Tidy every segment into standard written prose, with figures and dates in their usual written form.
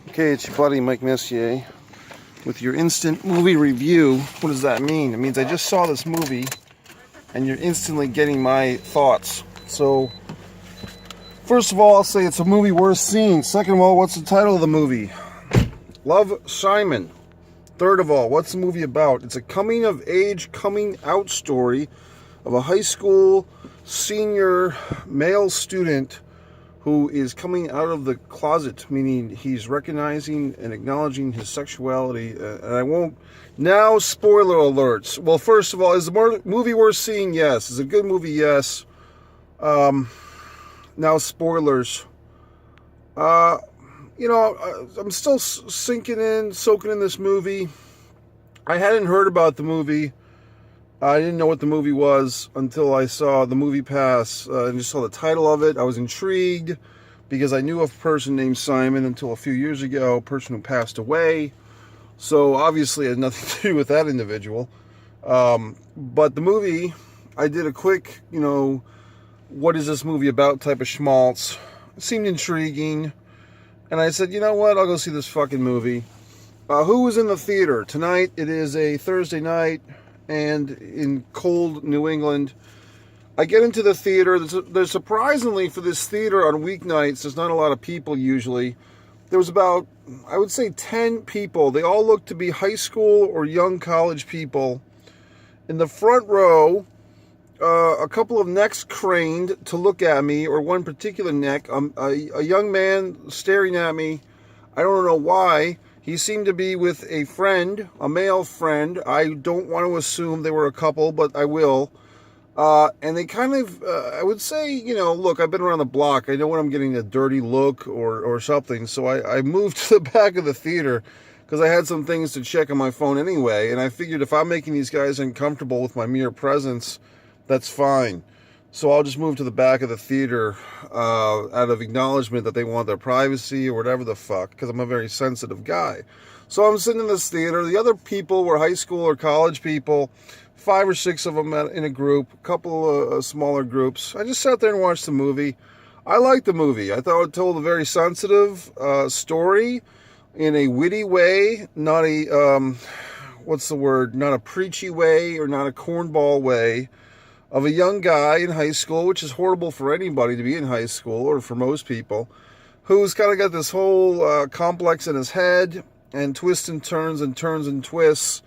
Okay, it's your buddy Mike Messier with your instant movie review. What does that mean? It means I just saw this movie and you're instantly getting my thoughts. So, first of all, I'll say it's a movie worth seeing. Second of all, what's the title of the movie? Love, Simon. Third of all, what's the movie about? It's a coming-of-age, coming-out story of a high school senior male student who is coming out of the closet, meaning he's recognizing and acknowledging his sexuality. And I won't... Now, spoiler alerts. Well, first of all, is the movie worth seeing? Yes. Is it a good movie? Yes. Now, spoilers. I'm still soaking in this movie. I hadn't heard about the movie. I didn't know what the movie was until I saw the Movie Pass and just saw the title of it. I was intrigued because I knew a person named Simon until a few years ago, a person who passed away. So obviously it had nothing to do with that individual. But the movie, I did a quick, what is this movie about type of schmaltz. It seemed intriguing. And I said, you know what, I'll go see this fucking movie. Who was in the theater? Tonight, it is a Thursday night. And in cold New England, I get into the theater. There's surprisingly, for this theater on weeknights, there's not a lot of people usually. There was about, I would say, 10 people. They all looked to be high school or young college people. In the front row, a couple of necks craned to look at me, or one particular neck, a young man staring at me. I don't know why. He seemed to be with a friend, a male friend. I don't want to assume they were a couple, but I will. And they kind of, I would say, look, I've been around the block. I know when I'm getting a dirty look or something. So I moved to the back of the theater because I had some things to check on my phone anyway. And I figured if I'm making these guys uncomfortable with my mere presence, that's fine. So I'll just move to the back of the theater out of acknowledgement that they want their privacy or whatever the fuck, because I'm a very sensitive guy. So I'm sitting in this theater. The other people were high school or college people, 5 or 6 of them in a group, a couple of smaller groups. I just sat there and watched the movie. I liked the movie. I thought it told a very sensitive story in a witty way, not a, not a preachy way or not a cornball way, of a young guy in high school, which is horrible for anybody to be in high school, or for most people, who's kind of got this whole complex in his head, and twists and turns and twists,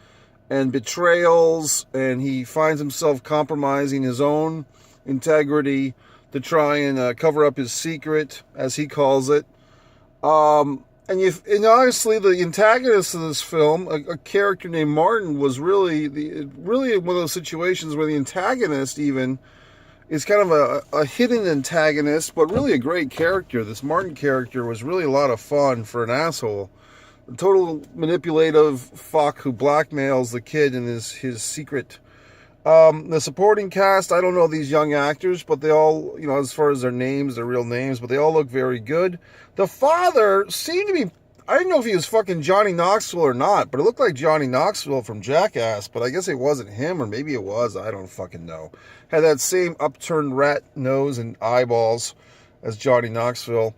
and betrayals, and he finds himself compromising his own integrity to try and cover up his secret, as he calls it. And honestly, the antagonist of this film, a character named Martin, was really one of those situations where the antagonist even is kind of a hidden antagonist, but really a great character. This Martin character was really a lot of fun for an asshole. A total manipulative fuck who blackmails the kid in his secret. The supporting cast, I don't know these young actors, but they all, as far as their real names, but they all look very good. The father seemed to be, I didn't know if he was fucking Johnny Knoxville or not, but it looked like Johnny Knoxville from Jackass, but I guess it wasn't him, or maybe it was, I don't fucking know. Had that same upturned rat nose and eyeballs as Johnny Knoxville.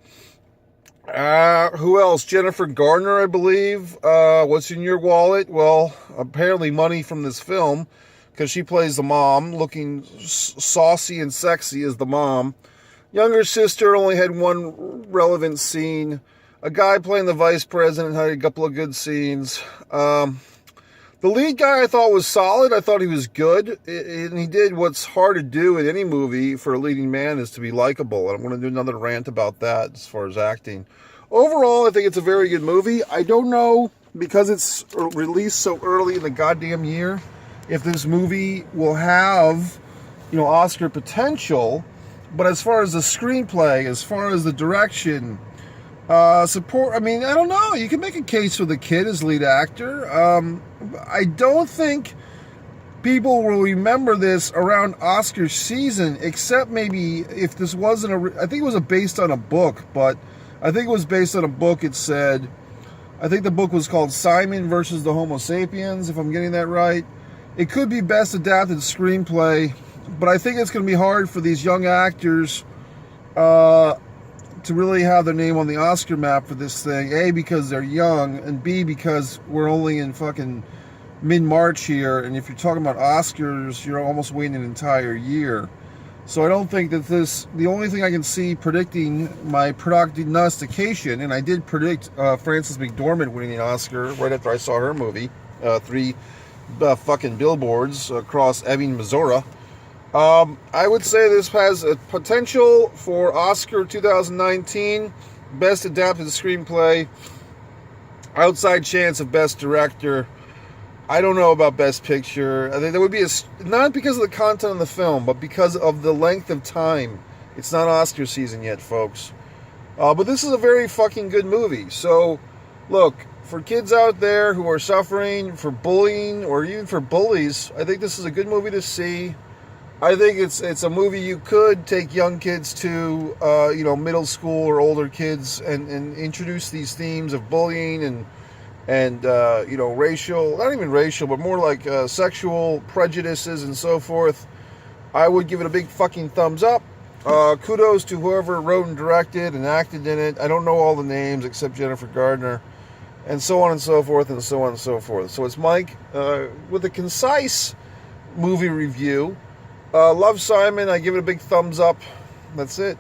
Who else? Jennifer Garner, I believe. What's in your wallet? Well, apparently money from this film, because she plays the mom, looking saucy and sexy as the mom. Younger sister only had one relevant scene. A guy playing the vice president had a couple of good scenes. The lead guy I thought was solid. I thought he was good. And he did what's hard to do in any movie for a leading man, is to be likable. And I'm going to do another rant about that as far as acting. Overall, I think it's a very good movie. I don't know, because it's released so early in the goddamn year, if this movie will have, Oscar potential. But as far as the screenplay, as far as the direction, support, I don't know. You can make a case for the kid as lead actor. I don't think people will remember this around Oscar season, except maybe if this wasn't I think it was based on a book, but I think it was based on a book. It said, I think the book was called Simon versus the Homo Sapiens, if I'm getting that right. It could be best adapted screenplay, but I think it's going to be hard for these young actors to really have their name on the Oscar map for this thing. A, because they're young, and B, because we're only in fucking mid-March here, and if you're talking about Oscars, you're almost waiting an entire year. So I don't think that this, the only thing I can see predicting my prognostication, and I did predict Frances McDormand winning an Oscar right after I saw her movie, 3 fucking billboards across Ebbing, Missouri. I would say this has a potential for Oscar 2019, Best Adapted Screenplay, outside chance of Best Director. I don't know about Best Picture. I think there would be not because of the content of the film, but because of the length of time. It's not Oscar season yet, folks. But this is a very fucking good movie. So, look, for kids out there who are suffering for bullying or even for bullies, I think this is a good movie to see. I think it's a movie you could take young kids to, middle school or older kids, and introduce these themes of bullying and racial, not even racial, but more like sexual prejudices and so forth. I would give it a big fucking thumbs up. Kudos to whoever wrote and directed and acted in it. I don't know all the names except Jennifer Gardner, and so on and so forth, and so on and so forth. So it's Mike with a concise movie review. Love Simon. I give it a big thumbs up. That's it.